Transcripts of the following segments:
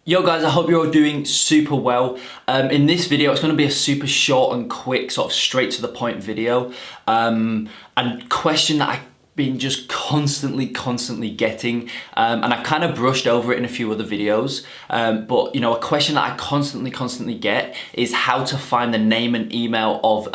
Yo guys, I hope you're all doing super well. In this video, it's going to be a super short and quick, sort of straight to the point video. And question that I've been just constantly getting, and I've kind of brushed over it in a few other videos. But you know, a question that I constantly get is how to find the name and email of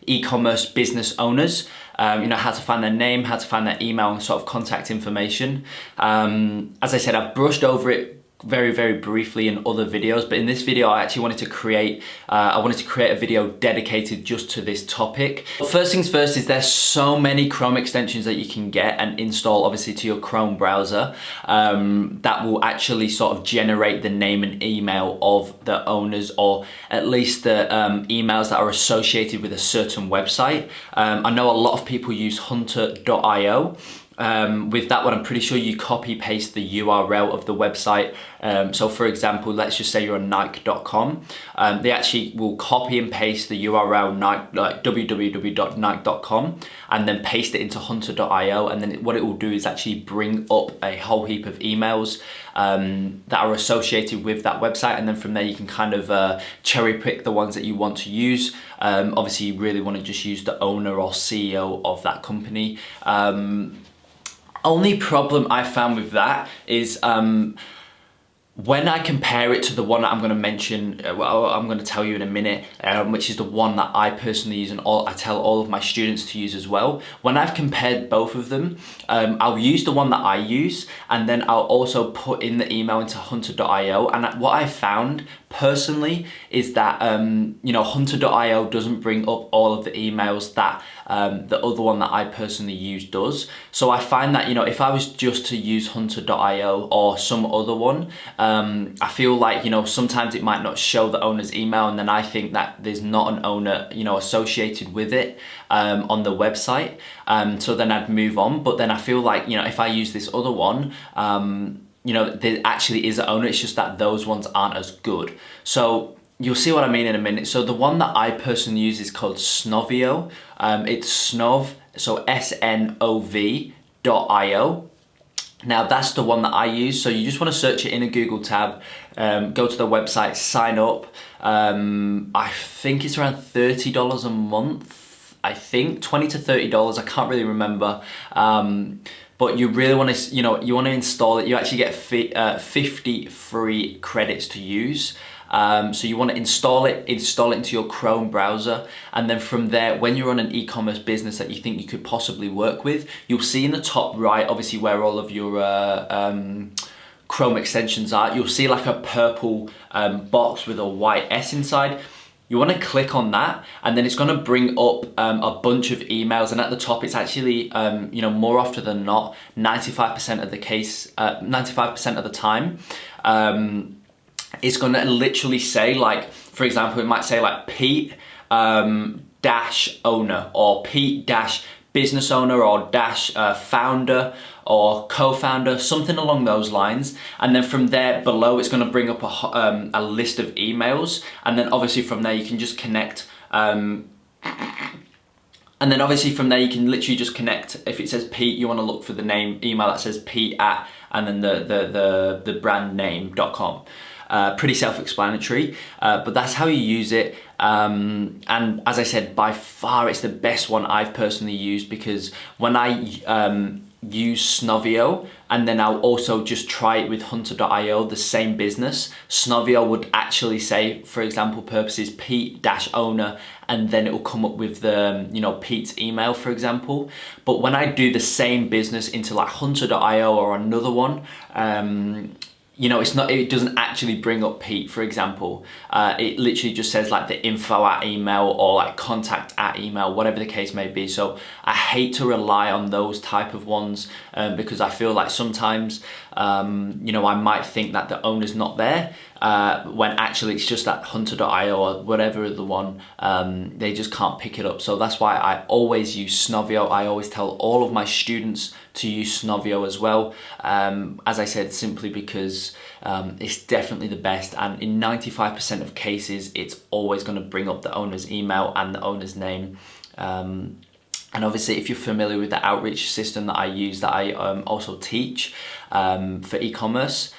e-commerce business owners. How to find their name, how to find their email and sort of contact information. As I said, I've brushed over it very briefly in other videos, but in this video I actually wanted to create a video dedicated just to this topic. First things first is there's so many Chrome extensions that you can get and install obviously to your Chrome browser that will actually sort of generate the name and email of the owners, or at least the emails that are associated with a certain website. I know a lot of people use hunter.io. With that one, I'm pretty sure you copy paste the URL of the website. So for example, let's just say you're on Nike.com. They actually will copy and paste the URL like www.nike.com and then paste it into hunter.io, and then what it will do is actually bring up a whole heap of emails that are associated with that website, and then from there you can kind of cherry pick the ones that you want to use. Obviously you really want to just use the owner or CEO of that company. Only problem I found with that is when I compare it to the one that I'm going to mention, I'm going to tell you in a minute, which is the one that I personally use and I tell all of my students to use as well. When I've compared both of them, I'll use the one that I use, and then I'll also put in the email into hunter.io. And what I found personally is that hunter.io doesn't bring up all of the emails that the other one that I personally use does. So I find that, if I was just to use hunter.io or some other one, I feel like, sometimes it might not show the owner's email, and then I think that there's not an owner, associated with it on the website. So then I'd move on. But then I feel like, if I use this other one, there actually is an owner. It's just that those ones aren't as good. So you'll see what I mean in a minute. So the one that I personally use is called Snovio. It's Snov, so SNOV.io. Now that's the one that I use. So you just want to search it in a Google tab, go to the website, sign up. I think it's around $30 a month. I think $20 to $30. I can't really remember. But you really want to, you want to install it. You actually get 50 free credits to use. So you want to install it into your Chrome browser, and then from there, when you're on an e-commerce business that you think you could possibly work with, you'll see in the top right, obviously where all of your Chrome extensions are, you'll see like a purple box with a white S inside. You want to click on that, and then it's going to bring up a bunch of emails, and at the top it's actually more often than not 95% of the case, 95% of the time, it's going to literally say, like, for example, it might say like Pete dash owner, or Pete dash business owner, or dash founder or co-founder, something along those lines. And then from there below, it's going to bring up a list of emails, and then obviously from there you can just connect. And then obviously from there you can literally just connect. If it says Pete, you want to look for the name email that says Pete at, and then the brand name.com. Pretty self-explanatory, but that's how you use it. And as I said, by far it's the best one I've personally used, because when I use Snovio and then I'll also just try it with hunter.io, the same business, Snovio would actually say, for example purposes, Pete-owner, and then it will come up with the Pete's email, for example. But when I do the same business into like hunter.io or another one, it doesn't actually bring up Pete, for example. It literally just says like the info at email, or like contact at email, whatever the case may be. So I hate to rely on those type of ones, because I feel like sometimes, I might think that the owner's not there, when actually it's just that hunter.io or whatever the one, they just can't pick it up. So that's why I always use Snovio. I always tell all of my students to use Snovio as well. As I said, simply because it's definitely the best, and in 95% of cases, it's always going to bring up the owner's email and the owner's name. And obviously, if you're familiar with the outreach system that I use, that I also teach for e-commerce,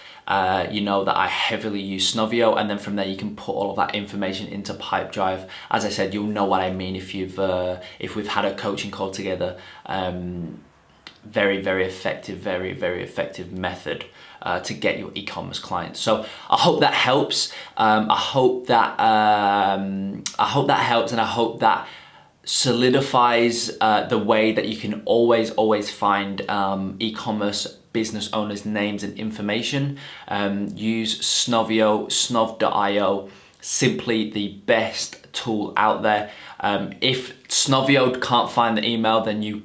you know that I heavily use Snovio, and then from there you can put all of that information into Pipedrive. As I said, you'll know what I mean if we've had a coaching call together. Very, very effective, very, very effective method to get your e-commerce clients. So I hope that helps. I hope that helps, and I hope that solidifies the way that you can always find e-commerce business owners' names and information. Use Snovio, snov.io, simply the best tool out there. If Snovio can't find the email, then you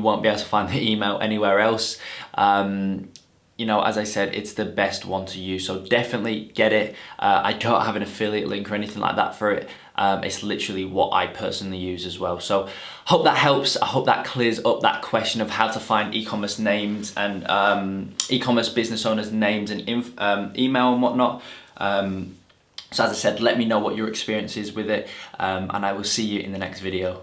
won't be able to find the email anywhere else. You know, as I said, it's the best one to use, so definitely get it. I don't have an affiliate link or anything like that for it. It's literally what I personally use as well. So hope that helps. I hope that clears up that question of how to find e-commerce names and e-commerce business owners' names and email and whatnot. So as I said, let me know what your experience is with it, and I will see you in the next video.